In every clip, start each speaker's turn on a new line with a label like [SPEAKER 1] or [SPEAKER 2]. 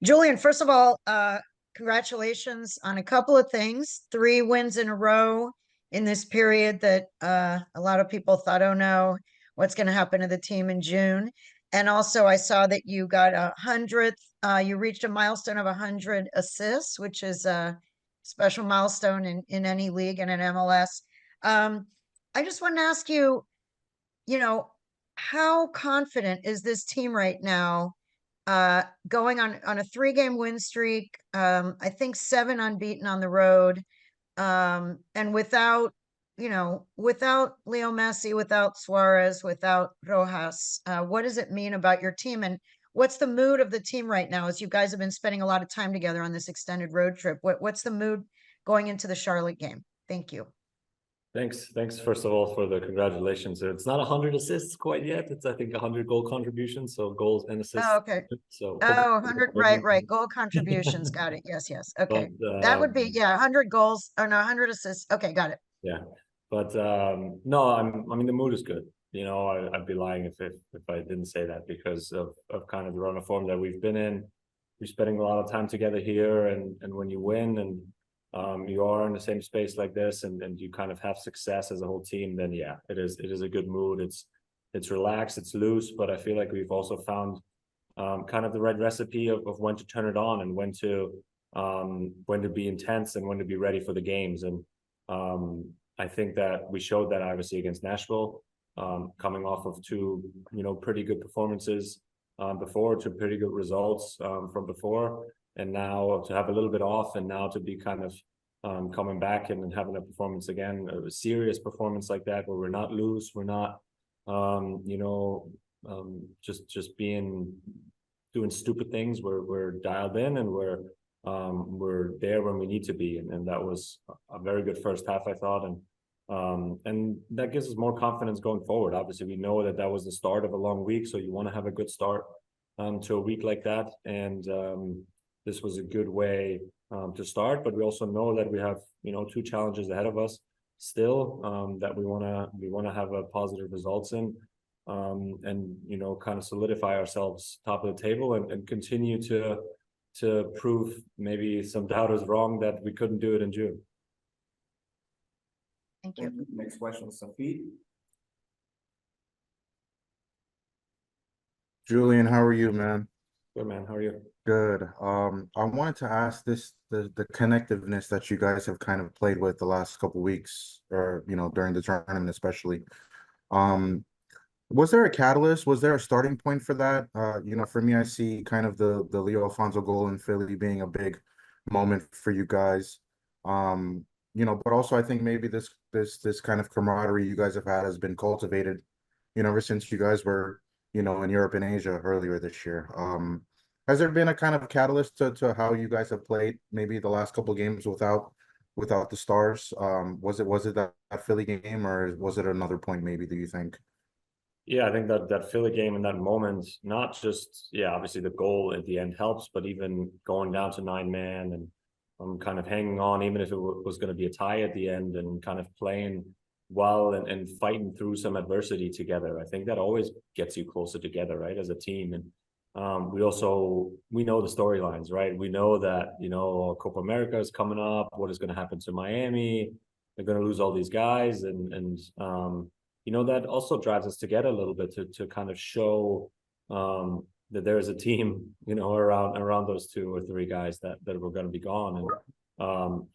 [SPEAKER 1] Julian, first of all, congratulations on a couple of things. 3 wins in a row in this period that a lot of people thought, oh no, what's going to happen to the team in June? And also, I saw that you got 100th, you reached a milestone of 100 assists, which is a special milestone in any league and in MLS. I just want to ask you, you know, how confident is this team right now? Going on a 3 game win streak, I think 7 unbeaten on the road. And without Leo Messi, without Suarez, without Rojas, what does it mean about your team? And what's the mood of the team right now as you guys have been spending a lot of time together on this extended road trip? What's the mood going into the Charlotte game? Thank you.
[SPEAKER 2] Thanks first of all for the congratulations. It's not 100 assists quite yet. It's I think 100 goal contributions, so goals and assists.
[SPEAKER 1] Oh, okay.
[SPEAKER 2] So
[SPEAKER 1] Oh, 100, right. Goal contributions. Got it. Yes. Okay.
[SPEAKER 2] but
[SPEAKER 1] That would be, 100 goals. Oh, no, 100 assists. Okay, got it.
[SPEAKER 2] yeah, but no, I mean the mood is good. I'd be lying if I didn't say that because of kind of the run of form that we've been in. We're spending a lot of time together here, and when you win and you are in the same space like this and you kind of have success as a whole team, then yeah, it is a good mood. It's relaxed, it's loose, but I feel like we've also found kind of the right recipe of when to turn it on and when to be intense and when to be ready for the games. And I think that we showed that obviously against Nashville, coming off of two pretty good performances before, two pretty good results from before, and now to have a little bit off and now to be kind of coming back and having a performance again, a serious performance like that where we're not loose, we're not just doing stupid things. We're dialed in and we're there when we need to be, and that was a very good first half, I thought, and that gives us more confidence going forward. Obviously, we know that was the start of a long week, so you want to have a good start to a week like that, and this was a good way to start. But we also know that we have 2 challenges ahead of us still, that we want to have a positive results in, and kind of solidify ourselves top of the table and continue to prove maybe some doubters wrong that we couldn't do it in June.
[SPEAKER 1] Thank you.
[SPEAKER 3] Next question, Sophie.
[SPEAKER 4] Julian, how are you, man?
[SPEAKER 2] Good, man. How are you?
[SPEAKER 4] Good. I wanted to ask the connectiveness that you guys have kind of played with the last couple weeks, or during the tournament especially. Was there a catalyst? Was there a starting point for that? For me, I see kind of the Leo Alfonso goal in Philly being a big moment for you guys. But also I think maybe this kind of camaraderie you guys have had has been cultivated, ever since you guys were, in Europe and Asia earlier this year. Has there been a kind of catalyst to how you guys have played maybe the last couple of games without the stars? Was it that Philly game, or was it another point maybe, do you think?
[SPEAKER 2] Yeah, I think that Philly game in that moment, not just, obviously the goal at the end helps, but even going down to 9-man and kind of hanging on, even if it was going to be a tie at the end, and kind of playing well and fighting through some adversity together. I think that always gets you closer together, right, as a team. And we know the storylines, right? We know that, Copa America is coming up. What is going to happen to Miami? They're going to lose all these guys. And that also drives us together a little bit to kind of show that there is a team, around those 2 or 3 guys that were going to be gone. And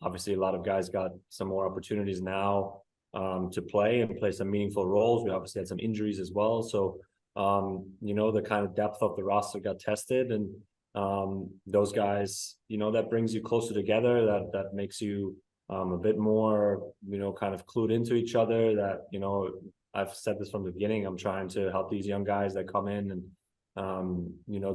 [SPEAKER 2] obviously a lot of guys got some more opportunities now to play and play some meaningful roles. We obviously had some injuries as well. So, the kind of depth of the roster got tested, and those guys, that brings you closer together, that makes you a bit more, kind of clued into each other. That, I've said this from the beginning, I'm trying to help these young guys that come in and,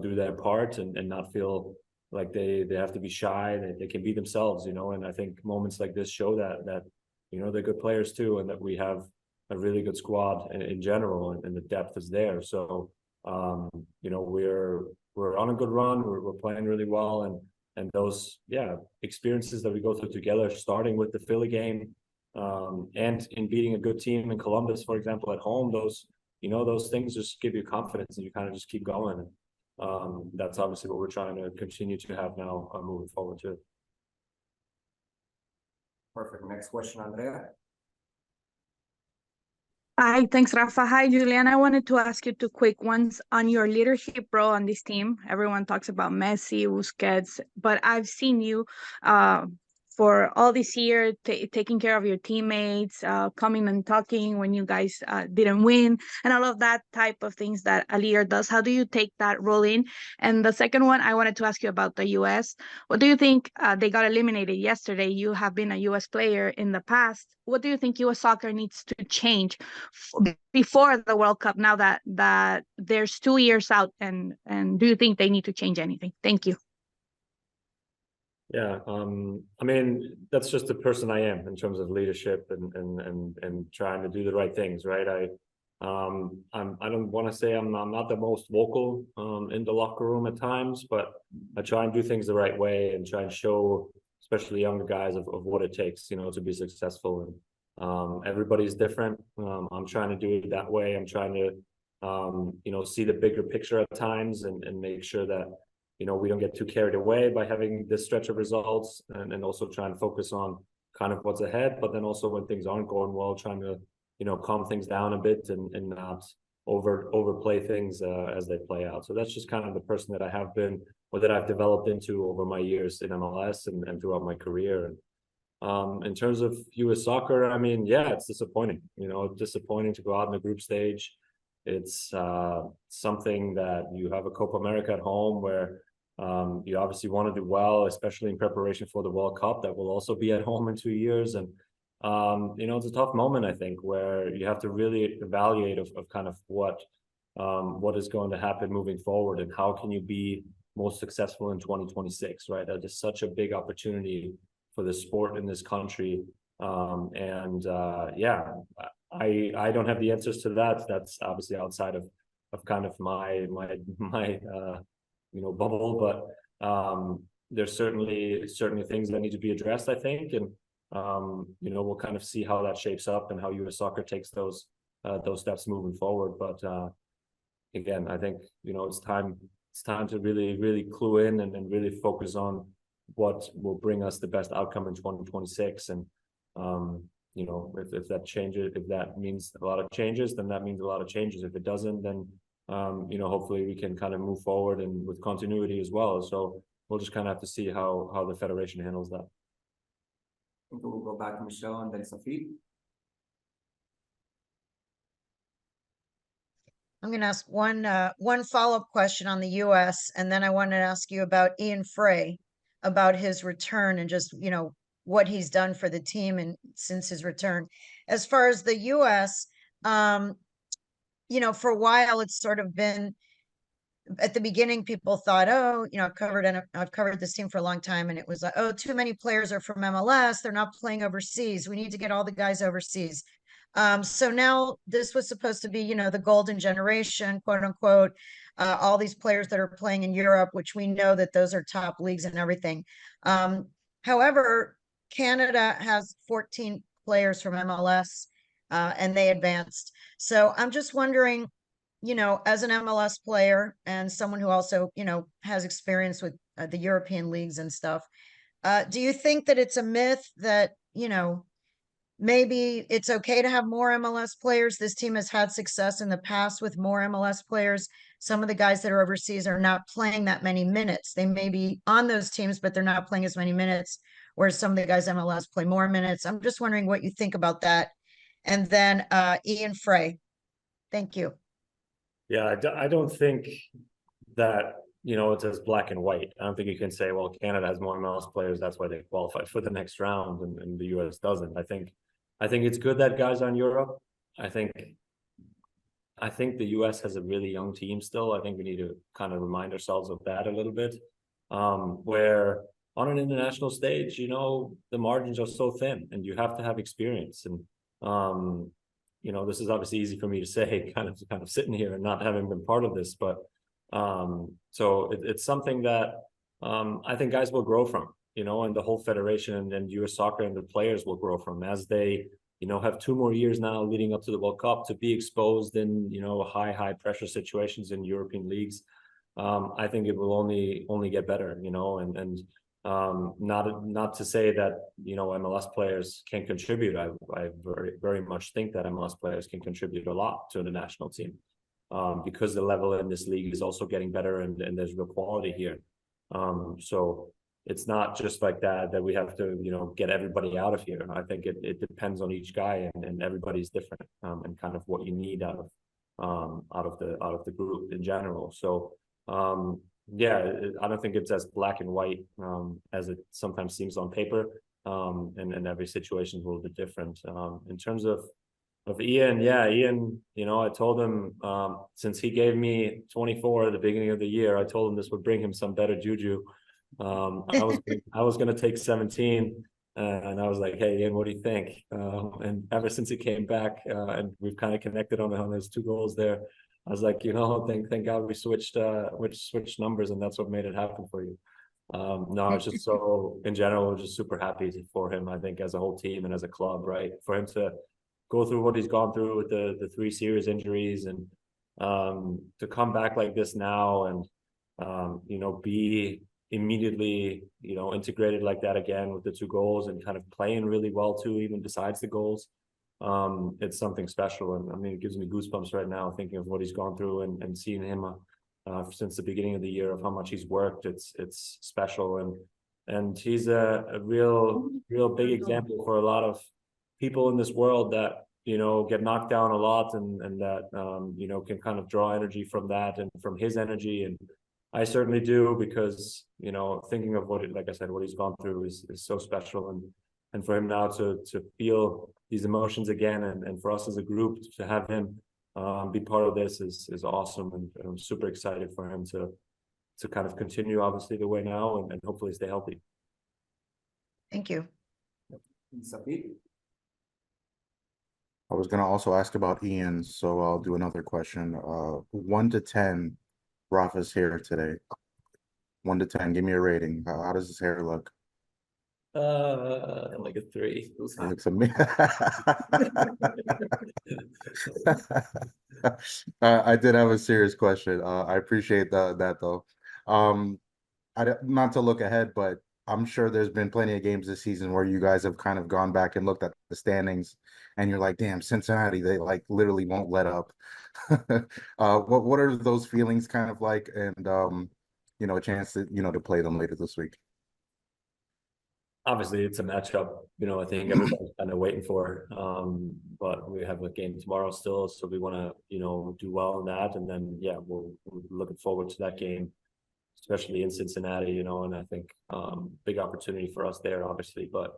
[SPEAKER 2] do their part and not feel like they have to be shy. They can be themselves, and I think moments like this show that they're good players too, and that we have a really good squad in general, and the depth is there. So, we're on a good run. We're playing really well, and those experiences that we go through together, starting with the Philly game, and in beating a good team in Columbus, for example, at home, those things just give you confidence, and you kind of just keep going. that's obviously what we're trying to continue to have now moving forward too.
[SPEAKER 3] Perfect. Next question, Andrea.
[SPEAKER 5] Hi, thanks, Rafa. Hi, Julian. I wanted to ask you two quick ones on your leadership role on this team. Everyone talks about Messi, Busquets, but I've seen you for all this year taking care of your teammates, coming and talking when you guys didn't win, and all of that type of things that a leader does. How do you take that role in? And the second one, I wanted to ask you about the U.S. What do you think? They got eliminated yesterday. You have been a U.S. player in the past. What do you think U.S. soccer needs to change before the World Cup, now that there's 2 years out, and do you think they need to change anything? Thank you.
[SPEAKER 2] Yeah, I mean, that's just the person I am in terms of leadership and trying to do the right things, right? I don't want to say I'm not the most vocal in the locker room at times, but I try and do things the right way and try and show, especially younger guys, of what it takes, you know, to be successful. And everybody's different. I'm trying to do it that way. I'm trying to you know, see the bigger picture at times and make sure that, you know, we don't get too carried away by having this stretch of results, and also try and focus on kind of what's ahead, but then also when things aren't going well, trying to, you know, calm things down a bit and not overplay things as they play out. So that's just kind of the person that I have been, or that I've developed into over my years in MLS and throughout my career. And in terms of US soccer, I mean, yeah, it's disappointing. You know, disappointing to go out in the group stage. It's something that you have a Copa America at home where you obviously want to do well, especially in preparation for the World Cup that will also be at home in 2 years. And you know, it's a tough moment, I think, where you have to really evaluate of kind of what is going to happen moving forward, and how can you be most successful in 2026, right? That is such a big opportunity for the sport in this country. Yeah, I don't have the answers to that. That's obviously outside of kind of my you know, bubble, but there's certainly things that need to be addressed, I think. And you know, we'll kind of see how that shapes up and how US soccer takes those steps moving forward. But again, I think, you know, it's time to really clue in and really focus on what will bring us the best outcome in 2026. And you know, if that changes, if that means a lot of changes, then that means a lot of changes. If it doesn't, then you know, hopefully we can kind of move forward and with continuity as well. So we'll just kind of have to see how the federation handles that.
[SPEAKER 3] I think we'll go back to Michelle and then Sophie.
[SPEAKER 1] I'm going to ask one follow-up question on the U.S., and then I wanted to ask you about Ian Frey, about his return and just, you know, what he's done for the team and since his return. As far as the U.S., you know, for a while it's sort of been, at the beginning people thought, oh, you know, I've covered this team for a long time, and it was like, oh, too many players are from MLS, they're not playing overseas, we need to get all the guys overseas. So now this was supposed to be, you know, the golden generation, quote unquote, all these players that are playing in Europe, which we know that those are top leagues and everything. However, Canada has 14 players from MLS, and they advanced. So I'm just wondering, you know, as an MLS player and someone who also, you know, has experience with the European leagues and stuff, do you think that it's a myth that, you know, maybe it's okay to have more MLS players? This team has had success in the past with more MLS players. Some of the guys that are overseas are not playing that many minutes. They may be on those teams, but they're not playing as many minutes, whereas some of the guys MLS play more minutes. I'm just wondering what you think about that. And then Ian Frey. Thank you.
[SPEAKER 2] Yeah, I don't think that, you know, it's as black and white. I don't think you can say, well, Canada has more MLS players, that's why they qualified for the next round, and the US doesn't. I think it's good that guys are in Europe. I think the US has a really young team still. I think we need to kind of remind ourselves of that a little bit. Where on an international stage, you know, the margins are so thin and you have to have experience. And you know, this is obviously easy for me to say, kind of sitting here and not having been part of this, but so it's something that I think guys will grow from, you know, and the whole federation and US soccer and the players will grow from, as they, you know, have 2 more years now leading up to the World Cup to be exposed in, you know, high pressure situations in European leagues. I think it will only get better, you know, and not to say that, you know, MLS players can contribute. I very much think that MLS players can contribute a lot to the national team, because the level in this league is also getting better, and there's real quality here. So it's not just like that we have to, you know, get everybody out of here. I think it depends on each guy, and everybody's different, and kind of what you need out of the group in general. So yeah, I don't think it's as black and white as it sometimes seems on paper. And every situation is a little bit different. In terms of Ian, yeah, Ian, you know, I told him, since he gave me 24 at the beginning of the year, I told him this would bring him some better juju. I was gonna take 17, and I was like, hey Ian, what do you think? And ever since he came back, and we've kind of connected on his 2 goals there, I was like, you know, thank God we switched numbers, and that's what made it happen for you. No, it's just so, in general, we're just super happy for him. I think as a whole team and as a club, right, for him to go through what he's gone through with the 3 serious injuries, and to come back like this now, and you know, be immediately, you know, integrated like that again with the 2 goals, and kind of playing really well too, even besides the goals. It's something special, and I mean, it gives me goosebumps right now thinking of what he's gone through, and seeing him since the beginning of the year, of how much he's worked. It's special, and he's a real big example for a lot of people in this world that, you know, get knocked down a lot, and that you know, can kind of draw energy from that and from his energy. And I certainly do, because, you know, thinking of like I said, what he's gone through is so special, and for him now to feel these emotions again, and for us as a group to have him be part of this is awesome, and I'm super excited for him to kind of continue obviously the way now, and hopefully stay healthy.
[SPEAKER 1] Thank you.
[SPEAKER 3] Safid?
[SPEAKER 4] I was gonna also ask about Ian, so I'll do another question. 1 to 10, Rafa's hair today. 1 to 10, give me a rating. How does his hair look?
[SPEAKER 2] Like a 3.
[SPEAKER 4] It looks amazing. I did have a serious question. I appreciate that though. Not to look ahead, but I'm sure there's been plenty of games this season where you guys have kind of gone back and looked at the standings, and you're like, damn, Cincinnati, they like literally won't let up. What are those feelings kind of like, and you know, a chance to, you know, to play them later this week?
[SPEAKER 2] Obviously it's a matchup, you know, I think everybody's kind of waiting for, but we have a game tomorrow still, so we want to, you know, do well in that, and then yeah, we're looking forward to that game, especially in Cincinnati, you know, and I think big opportunity for us there, obviously. But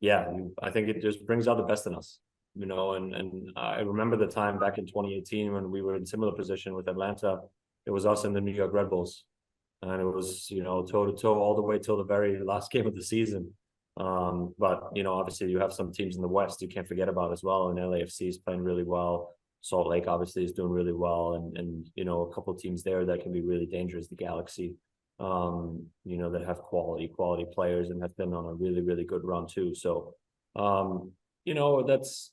[SPEAKER 2] yeah, I think it just brings out the best in us, you know, and I remember the time back in 2018 when we were in similar position with Atlanta. It was us and the New York Red Bulls, and it was, you know, toe to toe all the way till the very last game of the season. But you know, obviously you have some teams in the West you can't forget about as well, and LAFC is playing really well. Salt Lake obviously is doing really well, and you know, a couple of teams there that can be really dangerous. The Galaxy, you know, that have quality players and have been on a really good run too. So, you know, that's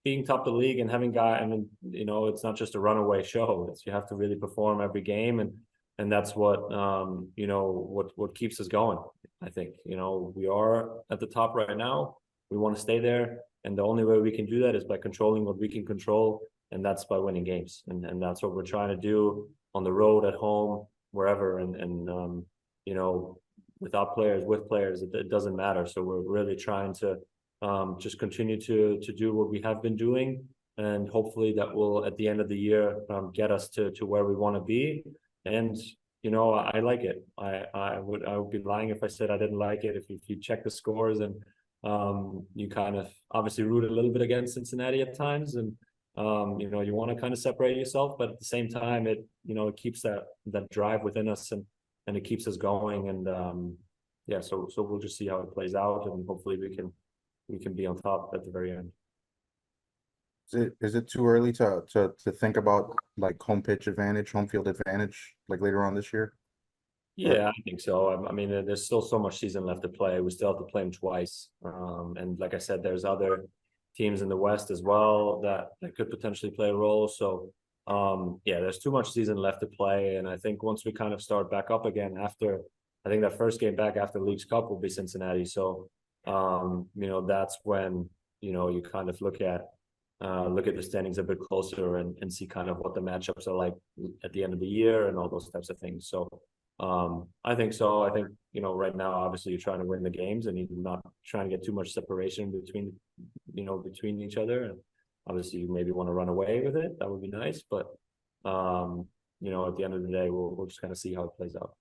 [SPEAKER 2] being top of the league and having guy. I mean, you know, it's not just a runaway show. It's, you have to really perform every game, and that's what you know, what keeps us going. I think, you know, we are at the top right now. We want to stay there, and the only way we can do that is by controlling what we can control, and that's by winning games. And that's what we're trying to do on the road, at home, wherever. And you know, without players, with players, it doesn't matter. So we're really trying to just continue to do what we have been doing, and hopefully that will, at the end of the year, get us to where we want to be. And you know, I like it. I would be lying if I said I didn't like it. If you check the scores, and you kind of obviously root a little bit against Cincinnati at times, and you know, you want to kind of separate yourself, but at the same time, it, you know, it keeps that drive within us, and it keeps us going. And yeah, so we'll just see how it plays out, and hopefully we can be on top at the very end.
[SPEAKER 4] Is it too early to think about like home field advantage, like later on this year?
[SPEAKER 2] Yeah, I think so. I mean, there's still so much season left to play. We still have to play them twice. And like I said, there's other teams in the West as well that could potentially play a role. So yeah, there's too much season left to play, and I think once we kind of start back up again after, I think that first game back after Leagues Cup will be Cincinnati. So, you know, that's when, you know, you kind of look at the standings a bit closer and see kind of what the matchups are like at the end of the year and all those types of things. So, I think so. I think, you know, right now, obviously, you're trying to win the games and you're not trying to get too much separation between, you know, between each other. And obviously, you maybe want to run away with it. That would be nice. But, you know, at the end of the day, we'll just kind of see how it plays out.